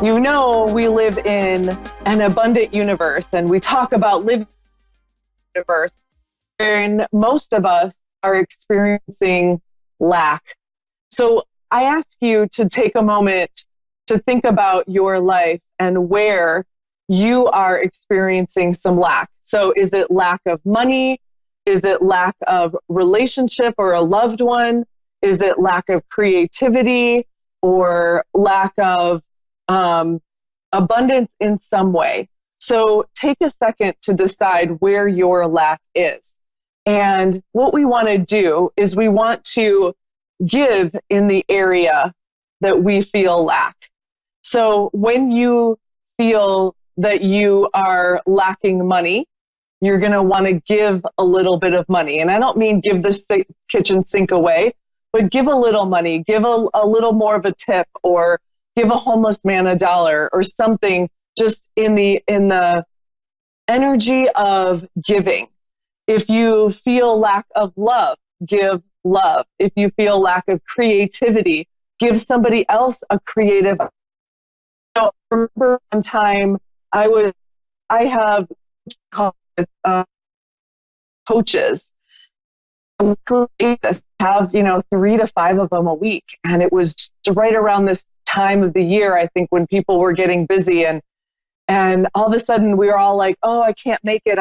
You know, we live in an abundant universe, and we talk about living in a universe, and most of us are experiencing lack. So I ask you to take a moment to think about your life and where you are experiencing some lack. So is it lack of money? Is it lack of relationship or a loved one? Is it lack of creativity or lack of abundance in some way? So take a second to decide where your lack is. And what we want to do is we want to give in the area that we feel lack. So when you feel that you are lacking money, you're going to want to give a little bit of money. And I don't mean give the kitchen sink away, but give a little money, give a little more of a tip, or give a homeless man $1 or something, just in the energy of giving. If you feel lack of love, give love. If you feel lack of creativity, give somebody else a creative. So I remember one time I have coaches create this, have 3 to 5 of them a week, and it was right around this time of the year, I think, when people were getting busy, and all of a sudden we were all like, oh, I can't make it,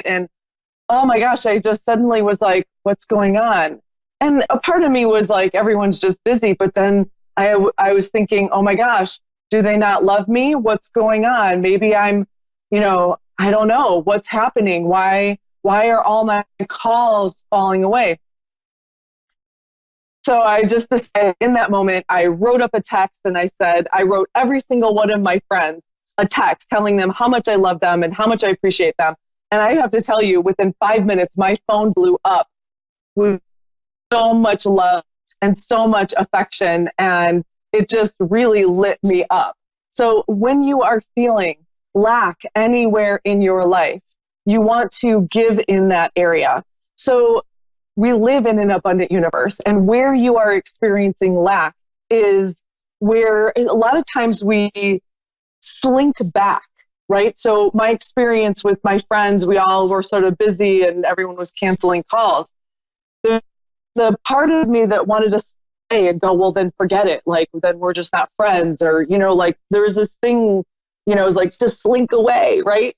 and oh my gosh, I just suddenly was like, what's going on? And a part of me was like, everyone's just busy, but then I was thinking, oh my gosh, do they not love me? What's going on? Maybe I'm, I don't know what's happening. Why are all my calls falling away? So I just decided in that moment, I wrote up a text and I wrote every single one of my friends a text telling them how much I love them and how much I appreciate them. And I have to tell you, within 5 minutes, my phone blew up with so much love and so much affection. And it just really lit me up. So when you are feeling lack anywhere in your life, you want to give in that area. So we live in an abundant universe, and where you are experiencing lack is where a lot of times we slink back, right? So my experience with my friends, we all were sort of busy and everyone was canceling calls. There's a part of me that wanted to stay and go, well, then forget it. Like, then we're just not friends, or, there's this thing, it was like, just slink away, right?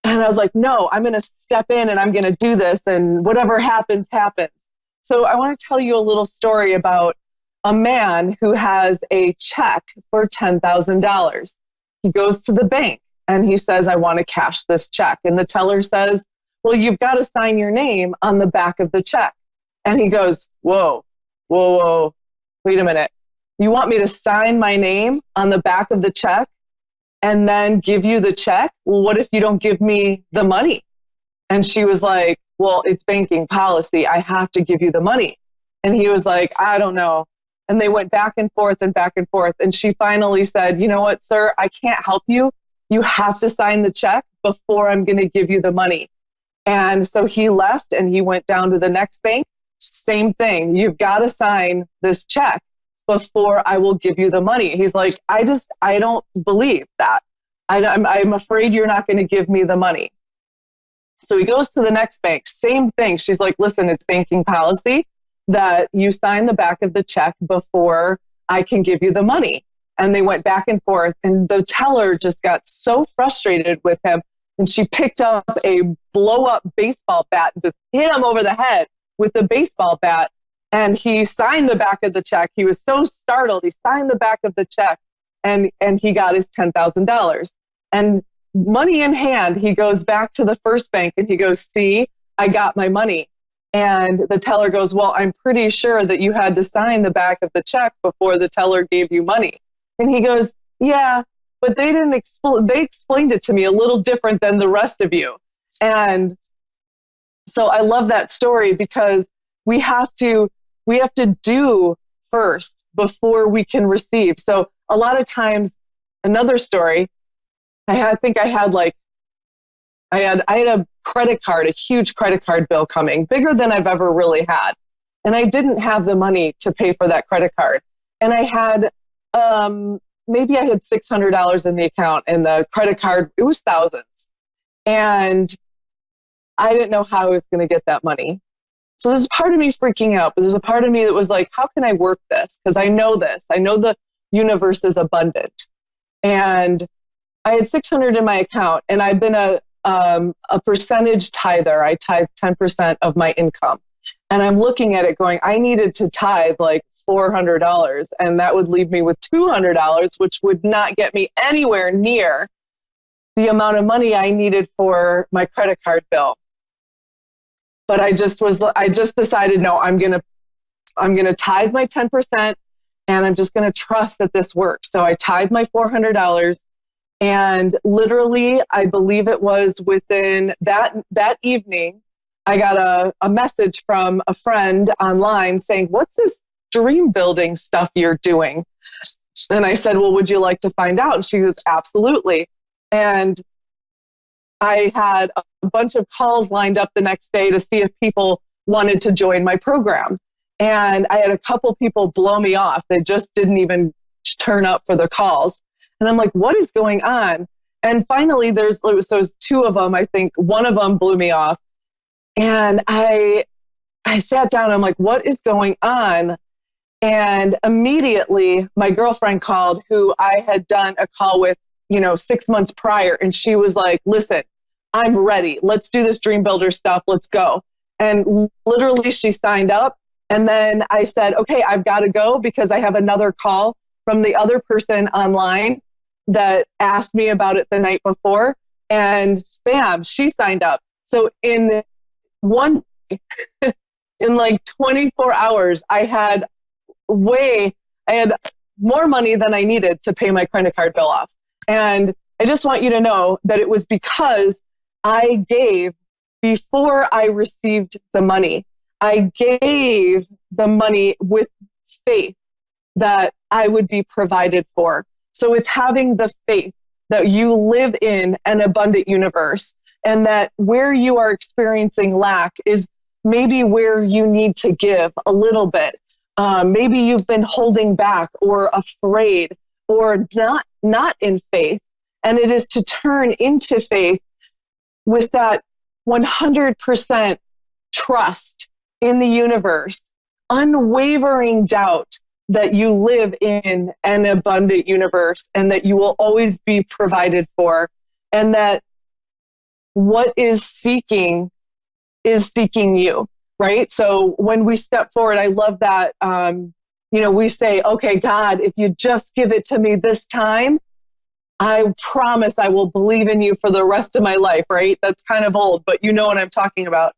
And I was like, no, I'm going to step in and I'm going to do this, and whatever happens, happens. So I want to tell you a little story about a man who has a check for $10,000. He goes to the bank and he says, I want to cash this check. And the teller says, well, you've got to sign your name on the back of the check. And he goes, whoa, wait a minute. You want me to sign my name on the back of the check and then give you the check? Well, what if you don't give me the money? And she was like, well, it's banking policy. I have to give you the money. And he was like, I don't know. And they went back and forth and back and forth. And she finally said, you know what, sir, I can't help you. You have to sign the check before I'm going to give you the money. And so he left and he went down to the next bank. Same thing. You've got to sign this check before I will give you the money. He's like, I don't believe that. I'm afraid you're not going to give me the money. So he goes to the next bank, same thing. She's like, listen, it's banking policy that you sign the back of the check before I can give you the money. And they went back and forth, and the teller just got so frustrated with him. And she picked up a blow up baseball bat and just hit him over the head with the baseball bat. And he signed the back of the check. He was so startled. He signed the back of the check and he got his $10,000. And money in hand, he goes back to the first bank and he goes, see, I got my money. And the teller goes, well, I'm pretty sure that you had to sign the back of the check before the teller gave you money. And he goes, yeah, but they didn't they explained it to me a little different than the rest of you. And so I love that story, because we have to do first before we can receive. So a lot of times, another story, I had a credit card, a huge credit card bill coming, bigger than I've ever really had. And I didn't have the money to pay for that credit card. And I had maybe I had $600 in the account, and the credit card, it was thousands. And I didn't know how I was going to get that money. So there's a part of me freaking out, but there's a part of me that was like, how can I work this? Because I know this. I know the universe is abundant. And I had 600 in my account, and I've been a percentage tither. I tithe 10% of my income. And I'm looking at it going, I needed to tithe like $400, and that would leave me with $200, which would not get me anywhere near the amount of money I needed for my credit card bill. But I just decided, no, I'm going to tithe my 10%, and I'm just going to trust that this works. So I tithe my $400, and literally, I believe it was within that evening, I got a message from a friend online saying, what's this dream building stuff you're doing? And I said, well, would you like to find out? And she goes, absolutely. And I had a bunch of calls lined up the next day to see if people wanted to join my program. And I had a couple people blow me off. They just didn't even turn up for the calls. And I'm like, what is going on? And finally, there's two of them. I think one of them blew me off. And I sat down, I'm like, what is going on? And immediately my girlfriend called, who I had done a call with, 6 months prior. And she was like, listen, I'm ready. Let's do this dream builder stuff. Let's go. And literally she signed up. And then I said, okay, I've got to go because I have another call from the other person online that asked me about it the night before. And bam, she signed up. So in like 24 hours, I had more money than I needed to pay my credit card bill off. And I just want you to know that it was because I gave before I received the money. I gave the money with faith that I would be provided for. So it's having the faith that you live in an abundant universe, and that where you are experiencing lack is maybe where you need to give a little bit. Maybe you've been holding back or afraid or not in faith. And it is to turn into faith with that 100% trust in the universe, unwavering doubt that you live in an abundant universe and that you will always be provided for, and that what is seeking you, right? So when we step forward, I love that, we say, okay, God, if you just give it to me this time, I promise I will believe in you for the rest of my life, right? That's kind of old, but you know what I'm talking about.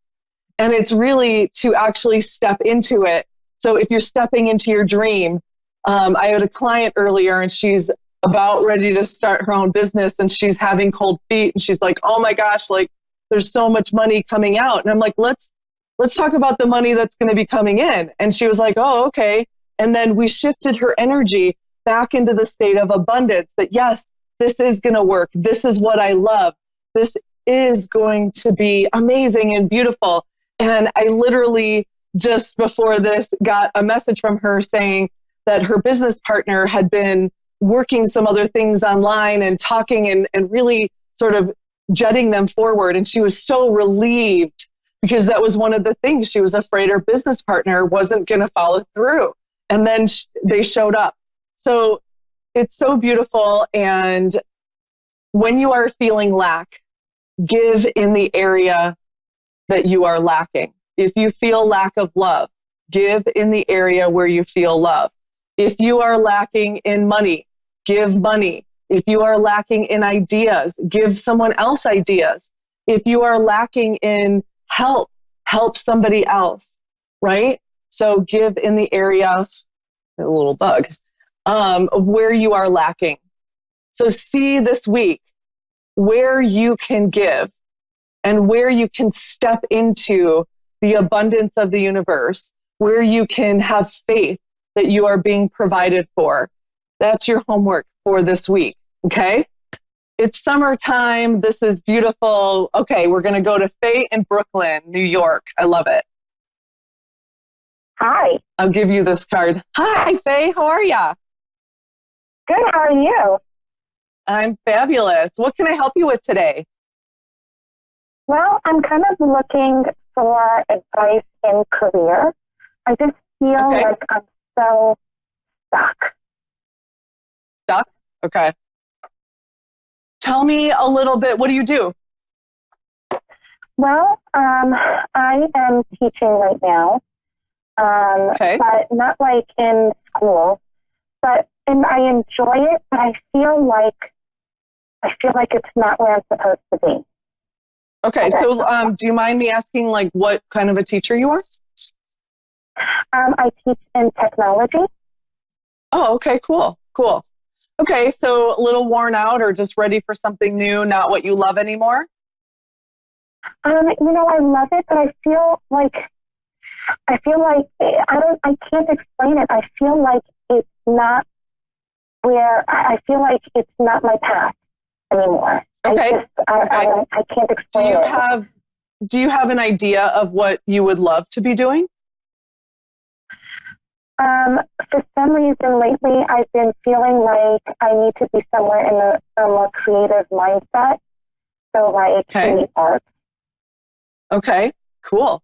And it's really to actually step into it. So if you're stepping into your dream, I had a client earlier and she's about ready to start her own business and she's having cold feet and she's like, oh my gosh, like there's so much money coming out. And I'm like, let's talk about the money that's going to be coming in. And she was like, oh, okay. And then we shifted her energy back into the state of abundance that yes, this is going to work. This is what I love. This is going to be amazing and beautiful. And I literally just before this got a message from her saying that her business partner had been working some other things online and talking and really sort of jutting them forward. And she was so relieved because that was one of the things. She was afraid her business partner wasn't going to follow through. And then they showed up. So it's so beautiful. And when you are feeling lack, give in the area that you are lacking. If you feel lack of love, give in the area where you feel love. If you are lacking in money, give money. If you are lacking in ideas, give someone else ideas. If you are lacking in help somebody else, right? So give in the area, a little bug, of where you are lacking. So see this week where you can give and where you can step into the abundance of the universe, where you can have faith that you are being provided for. That's your homework for this week, okay? It's summertime. This is beautiful. Okay, we're going to go to Faye in Brooklyn, New York. I love it. Hi. I'll give you this card. Hi, Faye. How are ya? Good. How are you? I'm fabulous. What can I help you with today? Well, I'm kind of looking for advice in career. I just feel Okay. like I'm so stuck. Stuck? Okay. Tell me a little bit. What do you do? Well, I am teaching right now, Okay. but not like in school. And I enjoy it, but I feel like it's not where I'm supposed to be. Okay. So, do you mind me asking, like, what kind of a teacher you are? I teach in technology. Oh, okay. Cool. Cool. Okay. So, a little worn out or just ready for something new, not what you love anymore? I love it, but I can't explain it. I feel like it's not I feel like it's not my path anymore. Okay. I can't explain it. Do you have an idea of what you would love to be doing? For some reason lately, I've been feeling like I need to be somewhere in a more creative mindset. So like in the arts. Okay, cool.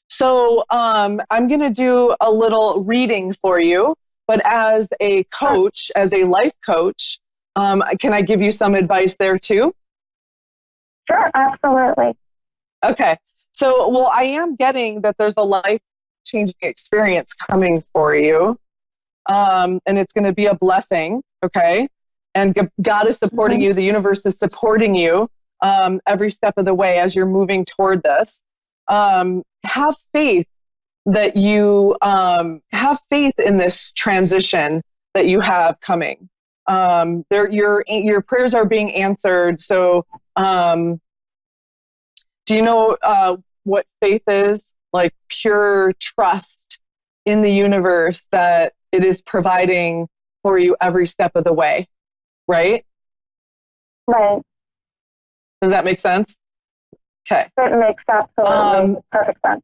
So I'm going to do a little reading for you, but as a coach, as a life coach, can I give you some advice there too? Sure, absolutely. Okay. So, well, I am getting that there's a life-changing experience coming for you, and it's going to be a blessing, okay? And God is supporting you. The universe is supporting you every step of the way as you're moving toward this. Have faith that you have faith in this transition that you have coming. Your prayers are being answered. So, do you know what faith is? Like pure trust in the universe that it is providing for you every step of the way, right? Right. Does that make sense? Okay. It makes absolutely perfect sense.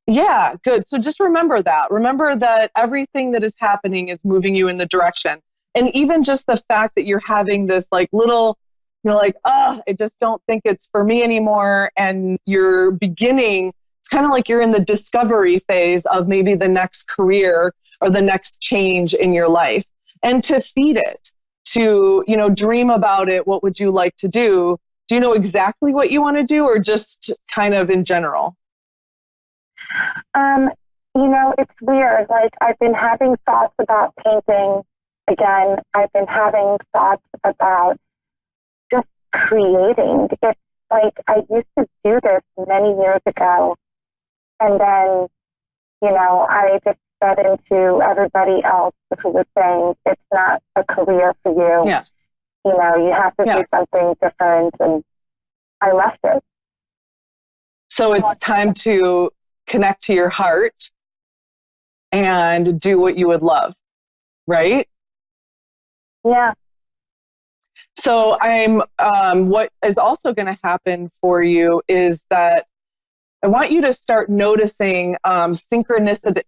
Yeah, good. So just remember that. Remember that everything that is happening is moving you in the direction. And even just the fact that you're having this like little, you're like, I just don't think it's for me anymore. And you're beginning, it's kind of like you're in the discovery phase of maybe the next career or the next change in your life. And to feed it, to, dream about it. What would you like to do? Do you know exactly what you want to do or just kind of in general? It's weird. Like I've been having thoughts about painting again. I've been having thoughts about just creating. It's like I used to do this many years ago. And then, I just fed into everybody else who was saying it's not a career for you. Yeah. You have to do something different. And I left it. So it's time to connect to your heart and do what you would love, right? Yeah. So what is also going to happen for you is that I want you to start noticing synchronistic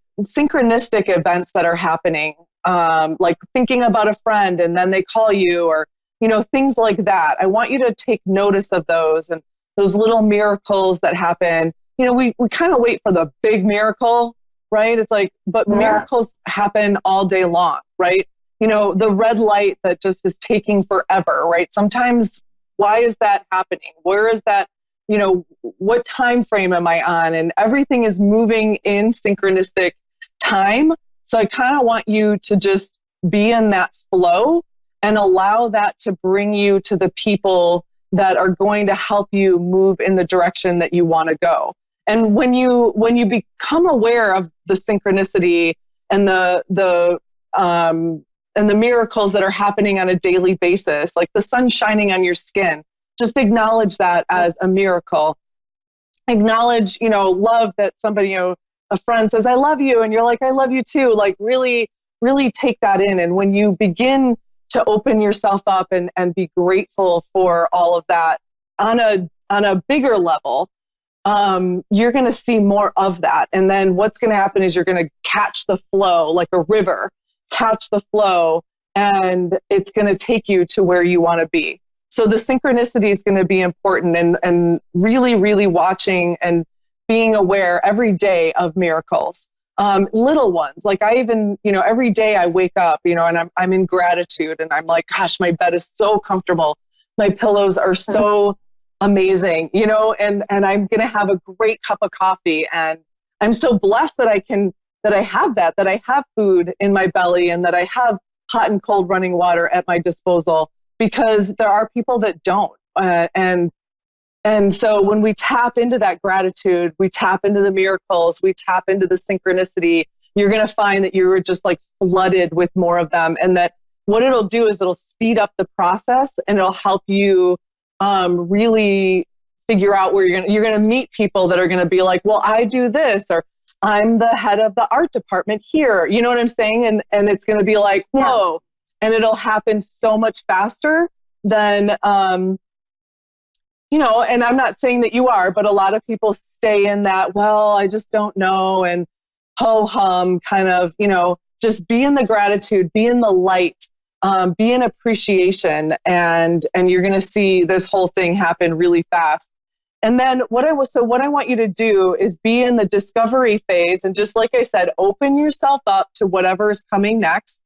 events that are happening, like thinking about a friend and then they call you or, things like that. I want you to take notice of those and those little miracles that happen. We kind of wait for the big miracle, right? It's like, but miracles happen all day long, right? The red light that just is taking forever, right? Sometimes, why is that happening? Where is that? What time frame am I on? And everything is moving in synchronistic time. So I kind of want you to just be in that flow and allow that to bring you to the people that are going to help you move in the direction that you want to go. And when you become aware of the synchronicity and the miracles that are happening on a daily basis, like the sun shining on your skin, just acknowledge that as a miracle. Acknowledge, love that somebody, a friend says, I love you. And you're like, I love you too. Like really, really take that in. And when you begin to open yourself up and be grateful for all of that on a bigger level, you're going to see more of that. And then what's going to happen is you're going to catch the flow like a river. catch the flow, and it's going to take you to where you want to be. So the synchronicity is going to be important, and really, really watching and being aware every day of miracles. Little ones, like I even, every day I wake up, and I'm in gratitude, and I'm like, gosh, my bed is so comfortable. My pillows are so amazing, and I'm going to have a great cup of coffee. And I'm so blessed that I have food in my belly, and that I have hot and cold running water at my disposal, because there are people that don't. And so when we tap into that gratitude, we tap into the miracles, we tap into the synchronicity, you're going to find that you're just like flooded with more of them. And that what it'll do is it'll speed up the process, and it'll help you really figure out where you're going to meet people that are going to be like, well, I do this, or I'm the head of the art department here. You know what I'm saying? And it's going to be like, whoa, and it'll happen so much faster than, and I'm not saying that you are, but a lot of people stay in that, well, I just don't know, and ho-hum kind of, just be in the gratitude, be in the light, be in appreciation, and you're going to see this whole thing happen really fast. And then what I want you to do is be in the discovery phase, and just like I said, open yourself up to whatever is coming next.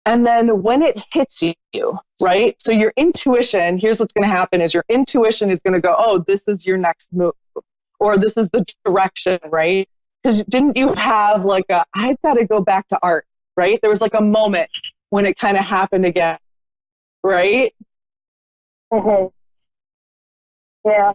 And then when it hits you, right? So your intuition, here's what's going to happen is your intuition is going to go, oh, this is your next move, or this is the direction, right? Because didn't you have like I've got to go back to art, right? There was like a moment when it kind of happened again, right? Mm-hmm. Yeah.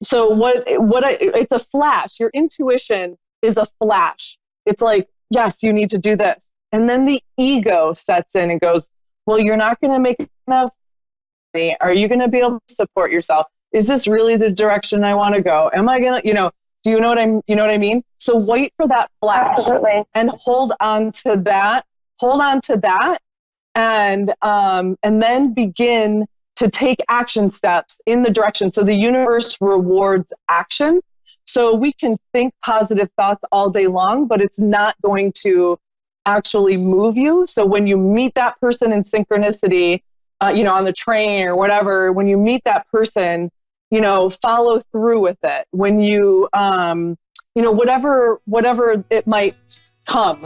So it's a flash. Your intuition is a flash. It's like, yes, you need to do this. And then the ego sets in and goes, well, you're not going to make enough money. Are you going to be able to support yourself? Is this really the direction I want to go? Am I going to, do you know what I mean? So wait for that flash. Absolutely. And hold on to that, and then begin to take action steps in the direction. So the universe rewards action. So we can think positive thoughts all day long, but it's not going to actually move you. So when you meet that person in synchronicity, on the train or whatever, when you meet that person, follow through with it. When you, whatever it might come,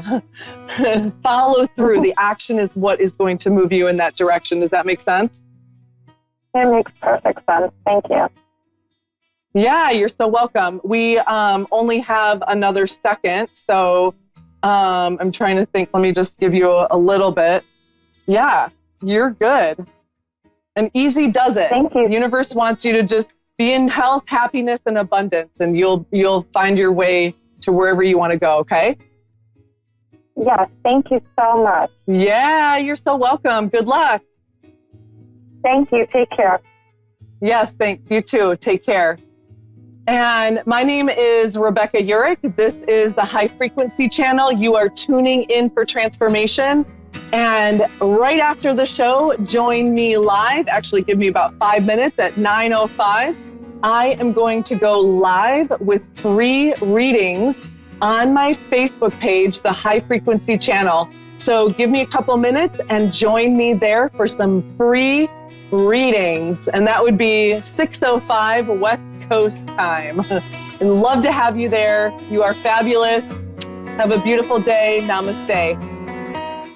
follow through. The action is what is going to move you in that direction. Does that make sense? It makes perfect sense. Thank you. Yeah, you're so welcome. We only have another second, so I'm trying to think. Let me just give you a little bit. Yeah, you're good. And easy does it. Thank you. The universe wants you to just be in health, happiness, and abundance, and you'll find your way to wherever you want to go, okay? Yes, thank you so much. Yeah, you're so welcome. Good luck. Thank you. Take care. Yes, thanks. You too. Take care. And my name is Rebecca Urick. This is the High Frequency Channel. You are tuning in for transformation. And right after the show, join me live. Actually, give me about 5 minutes at 9:05. I am going to go live with free readings on my Facebook page, the High Frequency Channel. So give me a couple minutes and join me there for some free readings. And that would be 6:05 West Coast time. And love to have you there. You are fabulous. Have a beautiful day. Namaste.